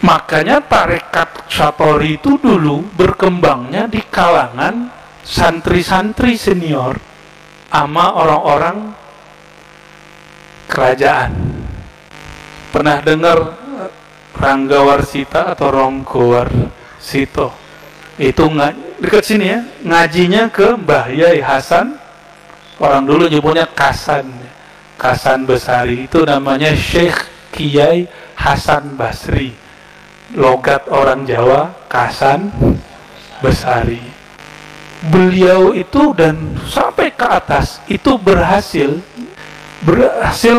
Makanya tarekat Syatari itu dulu berkembangnya di kalangan santri-santri senior sama orang-orang kerajaan. Pernah dengar Ranggawarsita atau Ronggowarsito? Itu dekat sini ya, ngajinya ke Mbah Yai Hasan. Orang dulu nyebutnya Kasan, Kasan Besari. Itu namanya Syekh Kiai Hasan Basri. Logat orang Jawa, Kasan Besari. Beliau itu dan sampai ke atas itu berhasil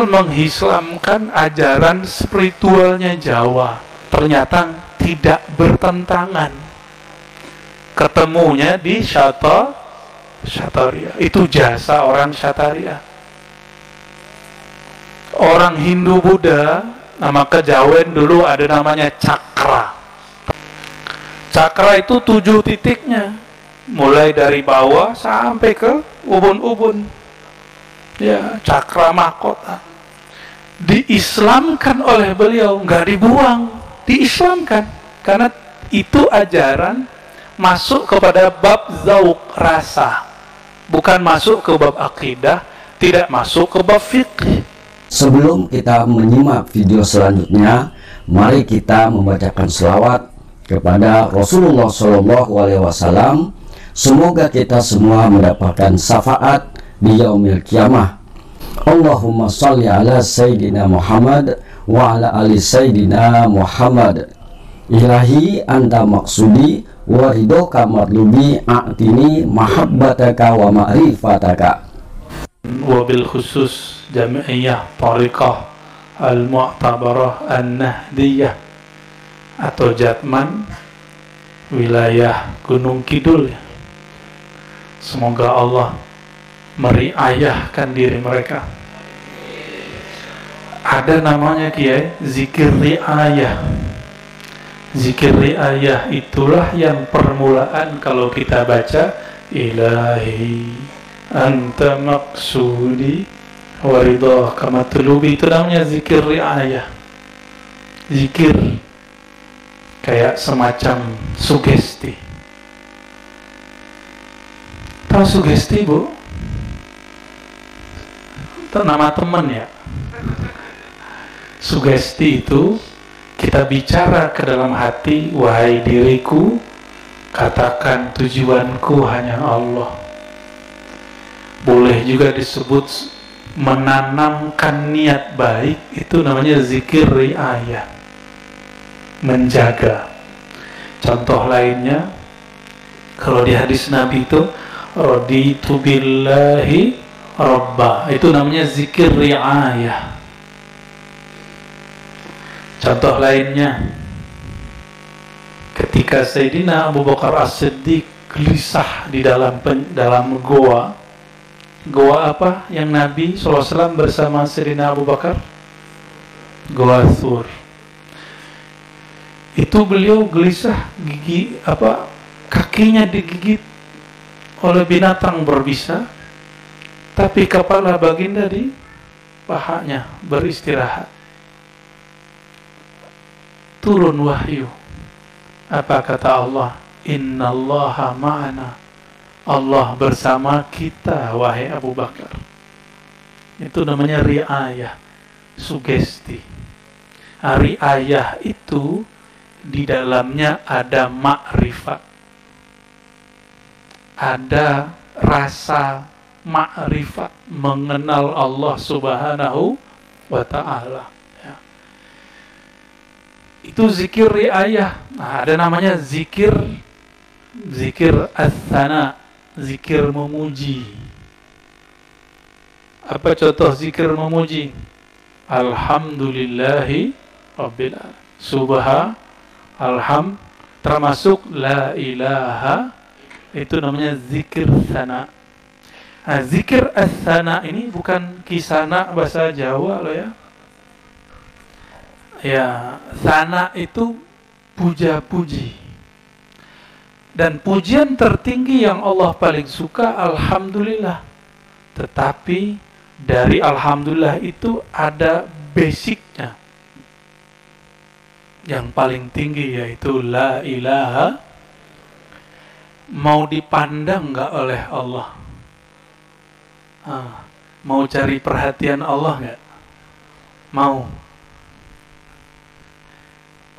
menghislamkan ajaran spiritualnya Jawa. Ternyata tidak bertentangan. Ketemunya di Syataria. Itu jasa orang Syataria. Orang Hindu Buddha, nama kejawen dulu ada namanya cakra. Cakra itu 7 titiknya, mulai dari bawah sampai ke ubun-ubun. Ya, cakra mahkota. Diislamkan oleh beliau, nggak dibuang, diislamkan. Karena itu ajaran masuk kepada bab zauk rasa, bukan masuk ke bab akidah, tidak masuk ke bab fikih. Sebelum kita menyimak video selanjutnya, mari kita membacakan selawat kepada Rasulullah SAW. Semoga kita semua mendapatkan syafaat di yaumil kiamah. Allahumma sholli ala Sayyidina Muhammad wa ala ali Sayyidina Muhammad. Ilahi anta maksudi wa ridhoka matlubi a'tini mahabbataka wa ma'rifataka. Wabil khusus Jami'iyah Tariqah Al-Mu'tabarah An-Nahdiyah atau Jatman wilayah Gunung Kidul. Semoga Allah meriayahkan diri mereka. Ada namanya Kiai zikir riayah. Zikir riayah itulah yang permulaan kalau kita baca ilahi anta maksudi waridah kamatlubi, itu namanya zikir riayah. Zikir kayak semacam sugesti. Tahu sugesti, Bu? Itu nama teman ya. Sugesti itu kita bicara ke dalam hati, wahai diriku, katakan tujuanku hanya Allah. Boleh juga disebut menanamkan niat baik, itu namanya zikir riayah, menjaga. Contoh lainnya, kalau di hadis Nabi itu raditu billahi rabba, itu namanya zikir riayah. Contoh lainnya, ketika Sayyidina Abu Bakar As-Siddiq gelisah di dalam goa. Goa apa yang Nabi SAW bersama Sayyidina Abu Bakar? Goa Thur. Itu beliau gelisah, kakinya digigit oleh binatang berbisa, tapi kepala baginda di pahanya beristirahat. Turun wahyu. Apa kata Allah? Innallaha ma'ana. Allah bersama kita, wahai Abu Bakar. Itu namanya riayah, sugesti. Riayah itu di dalamnya ada makrifat, ada rasa makrifat, mengenal Allah Subhanahu wa Ta'ala. Ya. Itu zikir riayah. Nah, ada namanya zikir as-sana, zikir memuji. Apa contoh zikir memuji? Alhamdulillahi Rabbil Alamin. Alham termasuk la ilaha, itu namanya zikir sana. Nah, zikir as-sana ini bukan kisana bahasa Jawa loh ya. Ya, sana itu puja-puji. Dan pujian tertinggi yang Allah paling suka alhamdulillah. Tetapi dari alhamdulillah itu ada basicnya. yang paling tinggi, yaitu la ilaha, mau dipandang nggak oleh Allah? Mau cari perhatian Allah nggak? Mau.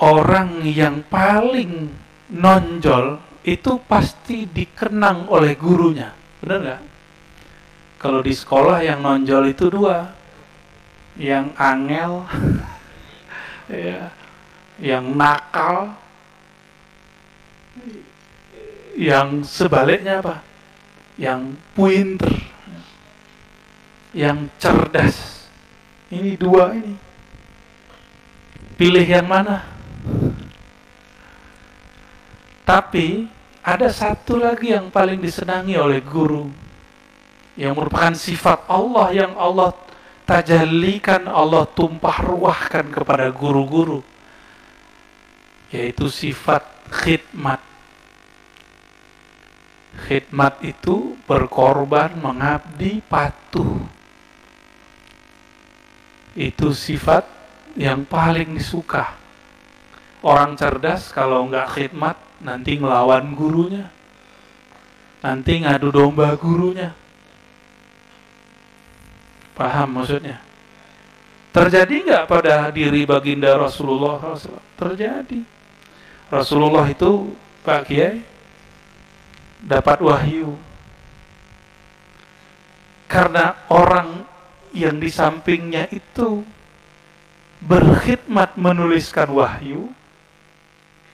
Orang yang paling nonjol itu pasti dikenang oleh gurunya, benar nggak? Kalau di sekolah yang nonjol itu dua, yang angel, ya, yang nakal, yang sebaliknya apa? Yang pinter, yang cerdas. Ini dua ini. Pilih yang mana? Tapi ada satu lagi yang paling disenangi oleh guru, yang merupakan sifat Allah yang Allah tajallikan, Allah tumpah ruahkan kepada guru-guru, yaitu sifat khidmat. Khidmat itu berkorban, mengabdi, patuh. Itu sifat yang paling disuka. Orang cerdas kalau nggak khidmat nanti ngelawan gurunya, nanti ngadu domba gurunya. Paham maksudnya? Terjadi nggak pada diri baginda Rasulullah SAW? Terjadi. Rasulullah itu, Pak Kiai, dapat wahyu. Karena orang yang di sampingnya itu berkhidmat menuliskan wahyu,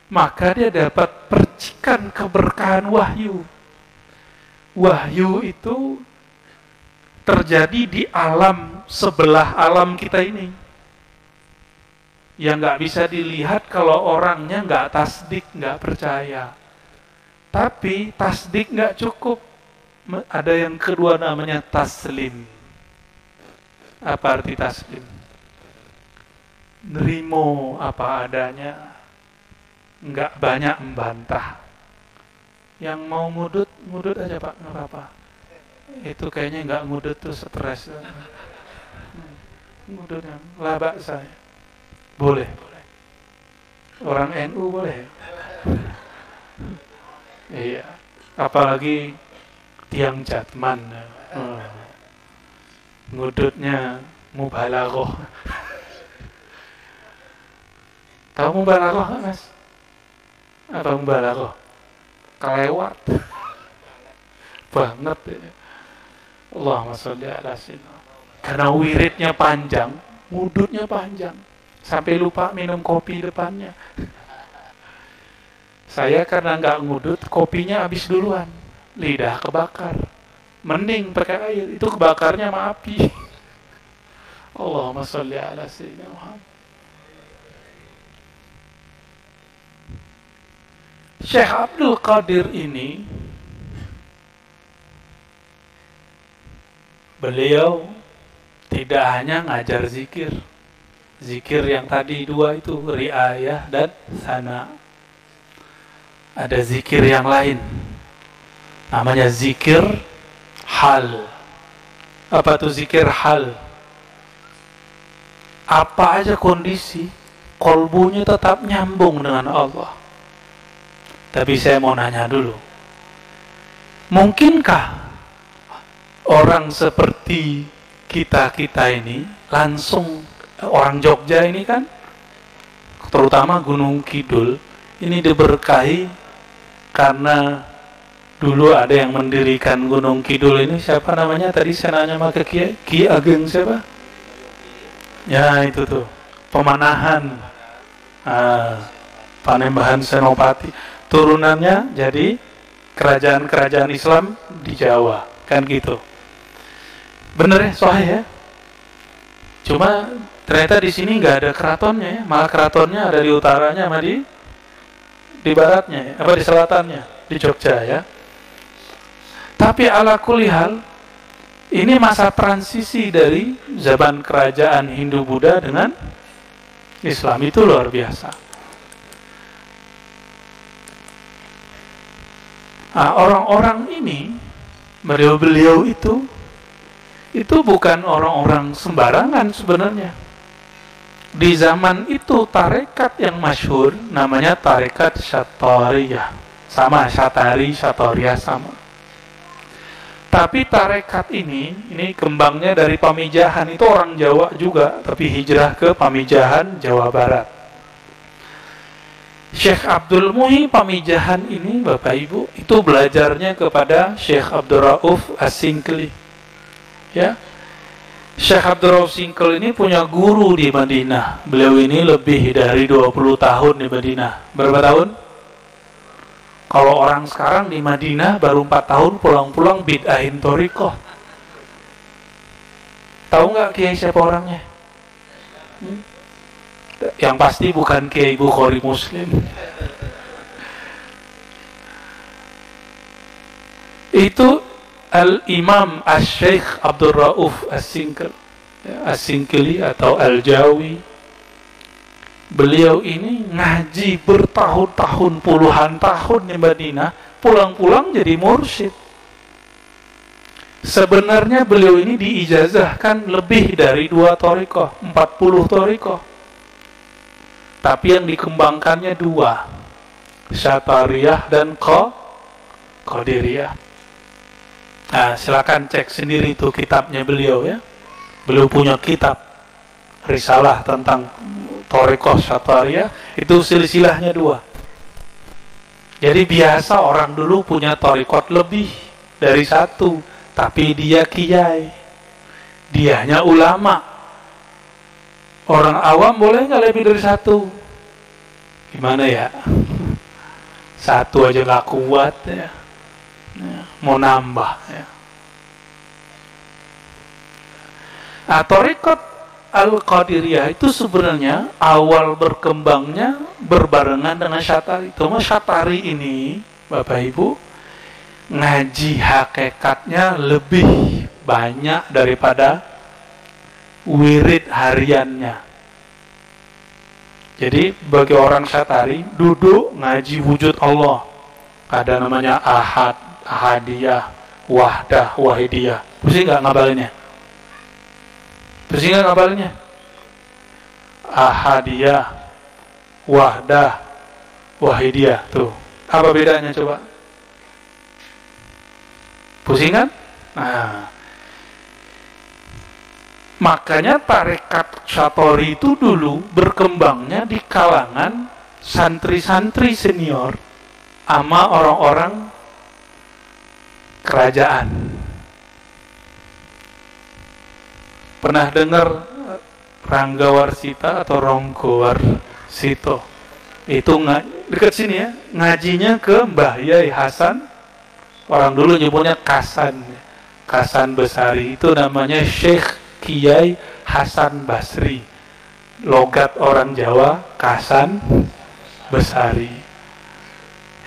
maka dia dapat percikan keberkahan wahyu. Wahyu itu terjadi di alam sebelah alam kita ini, yang nggak bisa dilihat kalau orangnya nggak tasdik, nggak percaya. Tapi tasdik nggak cukup, ada yang kedua namanya taslim. Apa arti taslim? Nerimo apa adanya, nggak banyak membantah. Yang mau ngudut aja Pak, nggak apa-apa. Itu kayaknya nggak ngudut tuh stres. Ngudutnya labak saya. Boleh. Orang NU boleh. Iya. Apalagi tiang jatman. Ngudutnya mubalaghah. Tahu mubalaghah nggak, Mas? Apa mubalaghah? Kelewat banget ya. Allahumma sholli ala sayyidina. Karena wiridnya panjang, ngudutnya panjang, sampai lupa minum kopi depannya. Saya karena nggak ngudut, kopinya habis duluan, lidah kebakar. Mending pakai air, itu kebakarnya sama api. Allahumma sholli ala sayyidina Muhammad. Syekh Abdul Qadir ini, beliau tidak hanya ngajar zikir. Zikir yang tadi dua itu, riayah dan sana. Ada zikir yang lain, namanya zikir hal. Apa tuh zikir hal? Apa aja kondisi, kolbunya tetap nyambung dengan Allah. Tapi saya mau nanya dulu, mungkinkah orang seperti kita ini, langsung orang Jogja ini kan, terutama Gunung Kidul, ini diberkahi karena dulu ada yang mendirikan Gunung Kidul ini, siapa namanya tadi saya nanya sama Ki Ageng siapa? Ya itu tuh, Pemanahan, Panembahan Senopati. Turunannya jadi kerajaan-kerajaan Islam di Jawa, kan gitu. Bener ya, sahih ya. Cuma ternyata di sini nggak ada keratonnya ya, malah keratonnya ada di utaranya sama di baratnya ya, apa di selatannya, di Jogja ya. Tapi ala kulli hal, ini masa transisi dari zaman kerajaan Hindu-Buddha dengan Islam, itu luar biasa. Nah, orang-orang ini, beliau itu bukan orang-orang sembarangan sebenarnya. Di zaman itu tarekat yang masyhur namanya tarekat Syatariyah. Sama, Syatari, Syatariyah sama. Tapi tarekat ini kembangnya dari Pamijahan. Itu orang Jawa juga, tapi hijrah ke Pamijahan, Jawa Barat. Syekh Abdul Muhi Pamijahan ini, Bapak Ibu, itu belajarnya kepada Syekh Abdul Rauf As-Singkli. Ya. Syekh Abdul Rauf Singkil ini punya guru di Madinah. Beliau ini lebih dari 20 tahun di Madinah. Berapa tahun? Kalau orang sekarang di Madinah baru 4 tahun pulang-pulang bid'ahin thoriqah. Tahu nggak Kiai siapa orangnya? Yang pasti bukan Kiai Bukhari Muslim. Itu Al-Imam Asy-Syaikh Abdul Rauf As-Singkili atau Al-Jawi. Beliau ini ngaji bertahun-tahun, puluhan tahun di Madinah, pulang-pulang jadi mursyid. Sebenarnya beliau ini diijazahkan lebih dari 2 thariqah, 40 thariqah. Tapi yang dikembangkannya 2, Syatariyah dan Qadiriyah. Nah, silakan cek sendiri itu kitabnya beliau ya. Beliau punya kitab risalah tentang thariqah Syatariyah, itu silsilahnya 2. Jadi biasa orang dulu punya thariqat lebih dari 1, tapi dia kiai, dianya ulama. Orang awam boleh nggak lebih dari 1? Gimana ya? 1 aja nggak kuat ya. Mau nambah ya. Nah, thariqat Al-Qadiriyah itu sebenarnya awal berkembangnya berbarengan dengan Syatari. Cuma Syatari ini, Bapak Ibu, ngaji hakikatnya lebih banyak daripada wirid hariannya. Jadi bagi orang Syatari, duduk ngaji wujud Allah. Ada namanya Ahad, Ahadiyah, Wahdah, Wahidiyah. Pusing nggak ngabalinnya? Pusing nggak ngabalinnya? Ahadiyah, Wahdah, Wahidiyah. Tuh, apa bedanya coba? Pusing kan? Nah, makanya tarekat Syatori itu dulu berkembangnya di kalangan santri-santri senior sama orang-orang kerajaan. Pernah dengar Ranggawarsita atau Ronggowarsito? Itu dekat sini ya, ngajinya ke Mbah Yai Hasan. Orang dulu nyebutnya Kasan, Kasan Besari. Itu namanya Syekh Kiai Hasan Basri. Logat orang Jawa, Kasan Besari.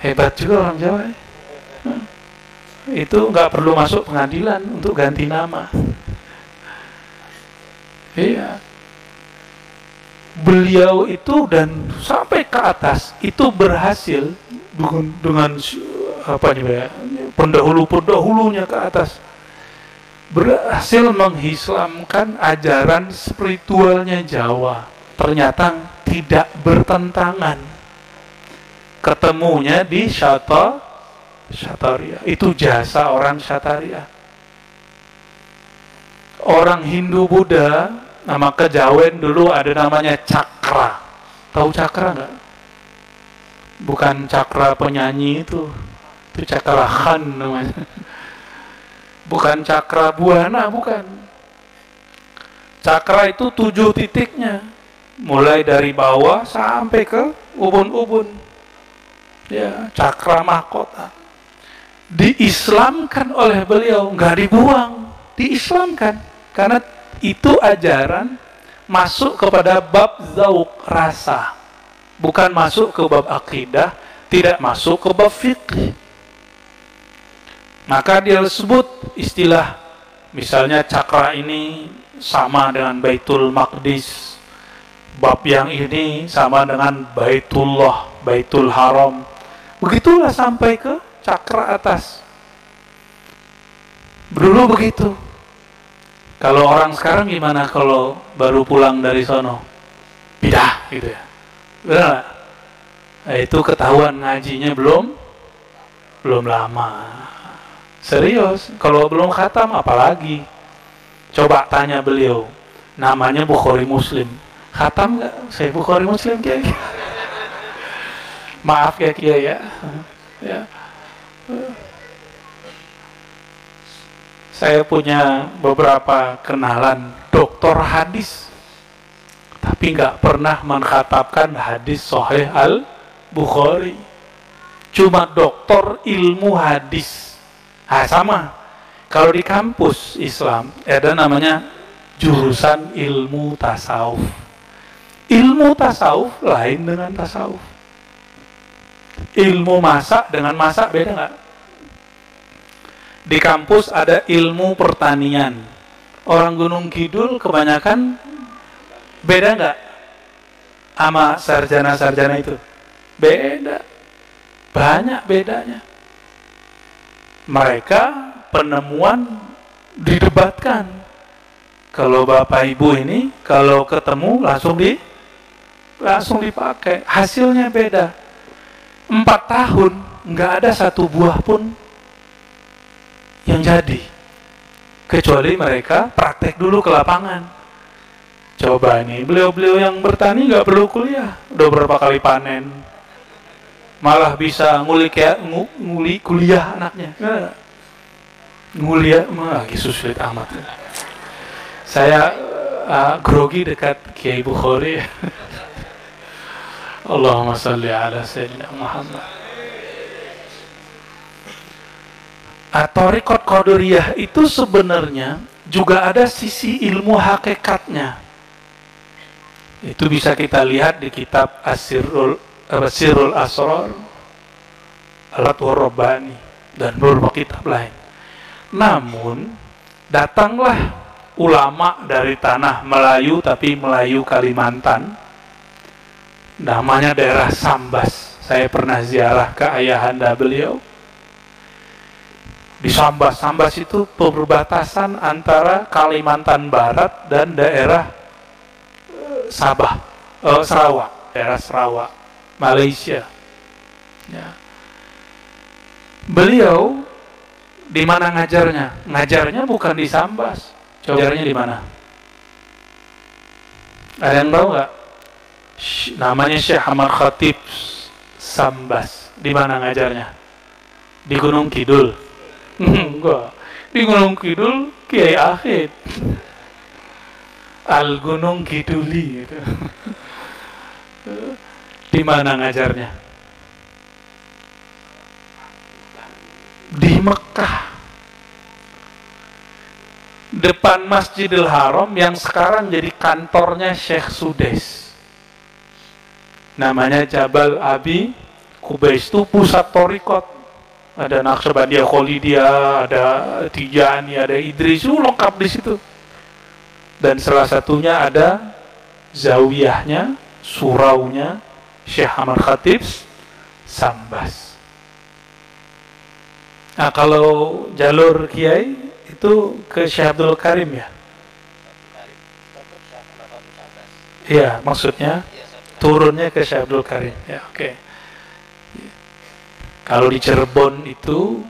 Hebat juga orang Jawa ya. Itu nggak perlu masuk pengadilan untuk ganti nama. Iya. Beliau itu dan sampai ke atas itu berhasil dengan apa nih ya, pendahulu-pendahulunya ke atas, berhasil menghislamkan ajaran spiritualnya Jawa. Ternyata tidak bertentangan. Ketemunya di Syatariyah. Itu jasa orang Syatariyah. Orang Hindu Buddha, nama kejawen dulu ada namanya Cakra. Tahu Cakra nggak? Bukan Cakra penyanyi itu Cakra Khan namanya. Bukan Cakra Buana, bukan. Cakra itu 7 titiknya, mulai dari bawah sampai ke ubun-ubun. Ya, cakra mahkota. Diislamkan oleh beliau, nggak dibuang, diislamkan. Karena itu ajaran masuk kepada bab zauq, rasa. Bukan masuk ke bab akidah, tidak masuk ke bab fiqh. Maka dia sebut istilah, misalnya cakra ini sama dengan Baitul Maqdis, bab yang ini sama dengan Baitullah, Baitul Haram. Begitulah sampai ke cakra atas. Dulu begitu. Kalau orang sekarang gimana kalau baru pulang dari sono? bidah gitu ya. Benar nggak? Nah, itu ketahuan ngajinya belum lama. Serius, kalau belum khatam apalagi. Coba tanya beliau, namanya Bukhari Muslim, khatam nggak? Saya Bukhari Muslim Kiai. Maaf ya Kiai ya. Ya. Saya punya beberapa kenalan doktor hadis, tapi nggak pernah mengkhatamkan hadis Sahih Al-Bukhari. Cuma doktor ilmu hadis. Ah, sama. Kalau di kampus Islam ada namanya jurusan ilmu tasawuf. Ilmu tasawuf lain dengan tasawuf. Ilmu masak dengan masak beda nggak? Di kampus ada ilmu pertanian. Orang Gunung Kidul kebanyakan beda nggak sama sarjana-sarjana itu? Beda. Banyak bedanya. Mereka penemuan didebatkan. Kalau Bapak Ibu ini kalau ketemu langsung dipakai. Hasilnya beda. 4 tahun nggak ada satu buah pun yang jadi, kecuali mereka praktek dulu ke lapangan. Coba nih beliau-beliau yang bertani nggak perlu kuliah, udah berapa kali panen, malah bisa nguli kuliah anaknya. Nguliah lagi sulit amat. Saya grogi dekat Kiai Bukhari. Allahumma salli ala Sayyidina Muhammad. Thariqat Qadiriyah itu sebenarnya juga ada sisi ilmu hakikatnya. Itu bisa kita lihat di kitab Sirrul Asrar, Al-Fatwur Rabbani, dan beberapa kitab lain. Namun datanglah ulama dari tanah Melayu, tapi Melayu Kalimantan, namanya daerah Sambas. Saya pernah ziarah ke ayahanda beliau di Sambas. Sambas itu perbatasan antara Kalimantan Barat dan daerah Sarawak, daerah Sarawak, Malaysia. Ya. Beliau di mana ngajarnya? Ngajarnya bukan di Sambas. Coba ngajarnya di mana? Ada yang tahu nggak? Namanya Syekh Ahmad Khatib Sambas. Di mana ngajarnya? Di Gunung Kidul. Enggak. Di Gunung Kidul Kiai Akhid. Al Gunung Kiduli gitu. Di mana ngajarnya? Di Mekah. Depan Masjidil Haram yang sekarang jadi kantornya Syekh Sudais. Namanya Jabal Abi Qubais, itu pusat thariqat. Ada Naqsyabandiyah, Khalidiyah, ada Tijani, ada Idris, lengkap di situ. Dan salah satunya ada zawiyahnya, suraunya Syekh Ahmad Khatib Sambas. Nah, kalau jalur kiai itu ke Syekh Abdul Karim ya? Iya, maksudnya turunnya ke Syekh Abdul Karim. Ya, oke. Kalau di Cirebon itu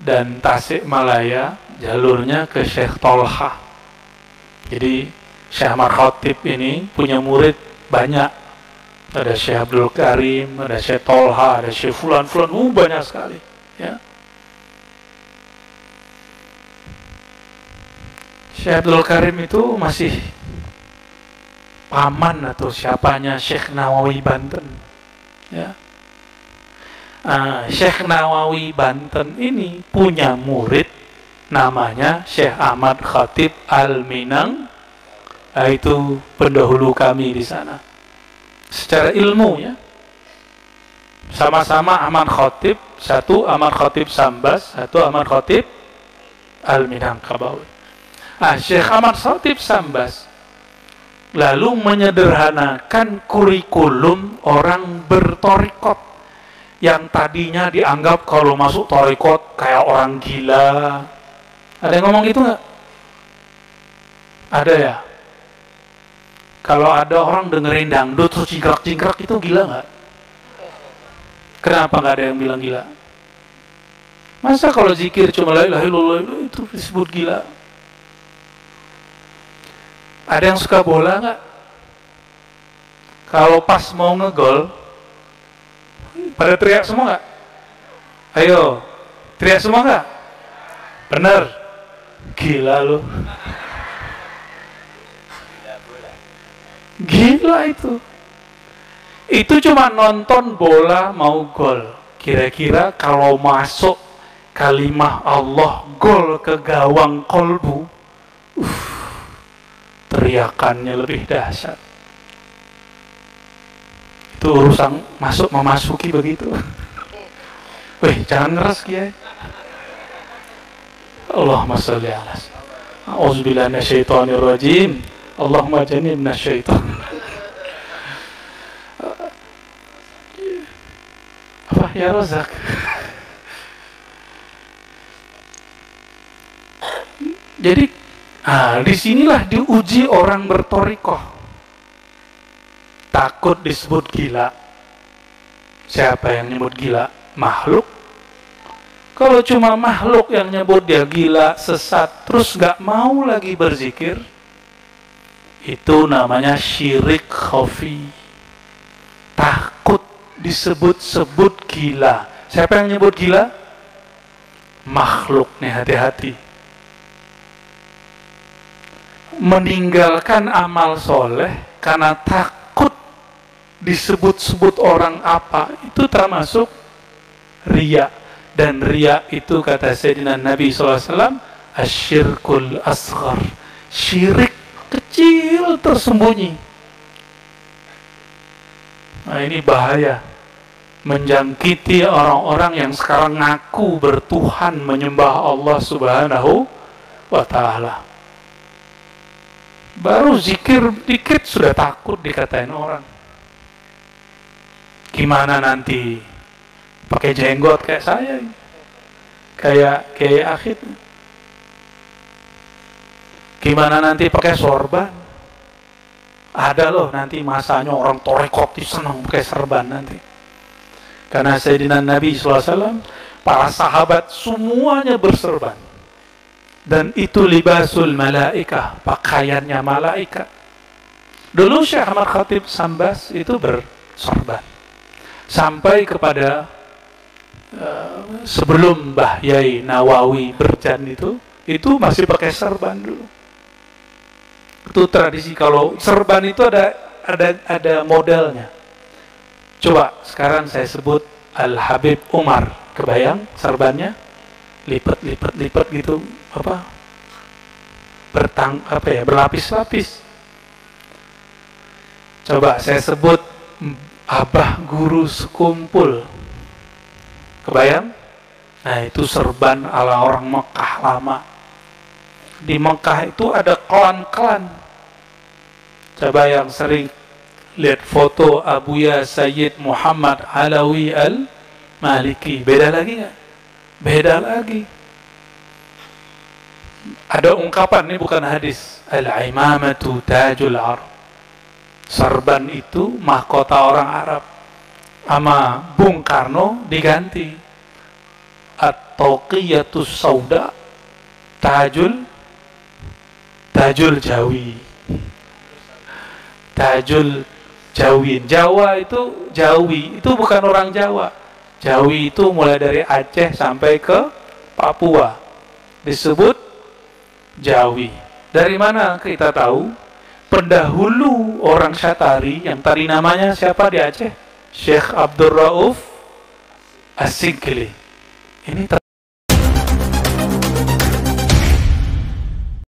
dan Tasikmalaya jalurnya ke Syekh Tolha. Jadi Syekh Ahmad Khatib ini punya murid banyak. Ada Syekh Abdul Karim, ada Syekh Tolha, ada Syekh Fulan, banyak sekali. Ya. Syekh Abdul Karim itu masih paman atau siapanya Syekh Nawawi Banten. Ya. Syekh Nawawi Banten ini punya murid namanya Syekh Ahmad Khatib Al-Minang. Itu pendahulu kami di sana. Secara ilmu ya, sama-sama Ahmad Khatib, satu Ahmad Khatib Sambas, satu Ahmad Khatib Al-Minang Kabawi. Syekh Ahmad Khatib Sambas lalu menyederhanakan kurikulum orang berthariqat yang tadinya dianggap kalau masuk thariqat kayak orang gila. Ada yang ngomong gitu nggak? Ada ya? Kalau ada orang dengerin dangdut terus cingkrak-cingkrak, itu gila nggak? Kenapa nggak ada yang bilang gila? Masa kalau zikir cuma la ilaha illallah itu disebut gila? Ada yang suka bola nggak? Kalau pas mau ngegol, pada teriak semua nggak? Ayo, teriak semua nggak? Bener? Gila lu. Gila itu. Itu cuma nonton bola mau gol. Kira-kira kalau masuk kalimah Allah gol ke gawang kolbu, teriakannya lebih dahsyat. Itu urusan masuk memasuki begitu. Wih, jangan ngeres Kiai. Allahumma sholli ala sayyidina. A'udzubillahi minasyaitonir rajim. Allahumma jannibna syaitan. Apa ya Razak? Jadi, disinilah diuji orang bertorikoh. Takut disebut gila. Siapa yang nyebut gila? Makhluk. Kalau cuma makhluk yang nyebut dia gila, sesat, terus gak mau lagi berzikir, itu namanya syirik khafi. Takut disebut-sebut gila. Siapa yang nyebut gila? Makhluk nih, hati-hati. Meninggalkan amal soleh karena takut disebut-sebut orang apa, itu termasuk riya. Dan riya itu kata Sayyidina Nabi SAW, asyirkul asghar, syirik kecil tersembunyi. Nah, ini bahaya, menjangkiti orang-orang yang sekarang ngaku bertuhan, menyembah Allah Subhanahu wa Ta'ala. Baru zikir dikit sudah takut dikatain orang. Gimana nanti pakai jenggot kayak saya, kayak akhir. Gimana nanti pakai sorban? Ada loh nanti masanya orang torekot senang pakai serban nanti. Karena Sayyidina Nabi SAW, para sahabat semuanya berserban. Dan itu libasul malaikah, pakaiannya malaikat. Dulu Syekh Ahmad Khatib Sambas itu bersorban. Sampai kepada sebelum Mbah Yai Nawawi Berjan itu masih pakai serban dulu. Itu tradisi. Kalau serban itu ada modelnya. Coba sekarang saya sebut Al Habib Umar, kebayang serbannya? Lipat gitu, berlapis-lapis. Coba saya sebut Abah Guru Sekumpul, kebayang? Nah, itu serban ala orang Mekah lama. Di Mekah itu ada klan-klan. Coba yang sering lihat foto Abuya Sayyid Muhammad Alawi Al-Maliki, beda lagi nggak? Beda lagi. Ada ungkapan, ini bukan hadis, al-imamatu tajul Arab. Serban itu mahkota orang Arab. Sama Bung Karno diganti at-taqiyyatus sauda tajul Jawi. Tajul Jawin. Jawa itu Jawi, itu bukan orang Jawa. Jawi itu mulai dari Aceh sampai ke Papua disebut Jawi. Dari mana kita tahu? Pendahulu orang Syatari yang tadi namanya siapa di Aceh? Syekh Abdul Rauf As-Sigli. Ini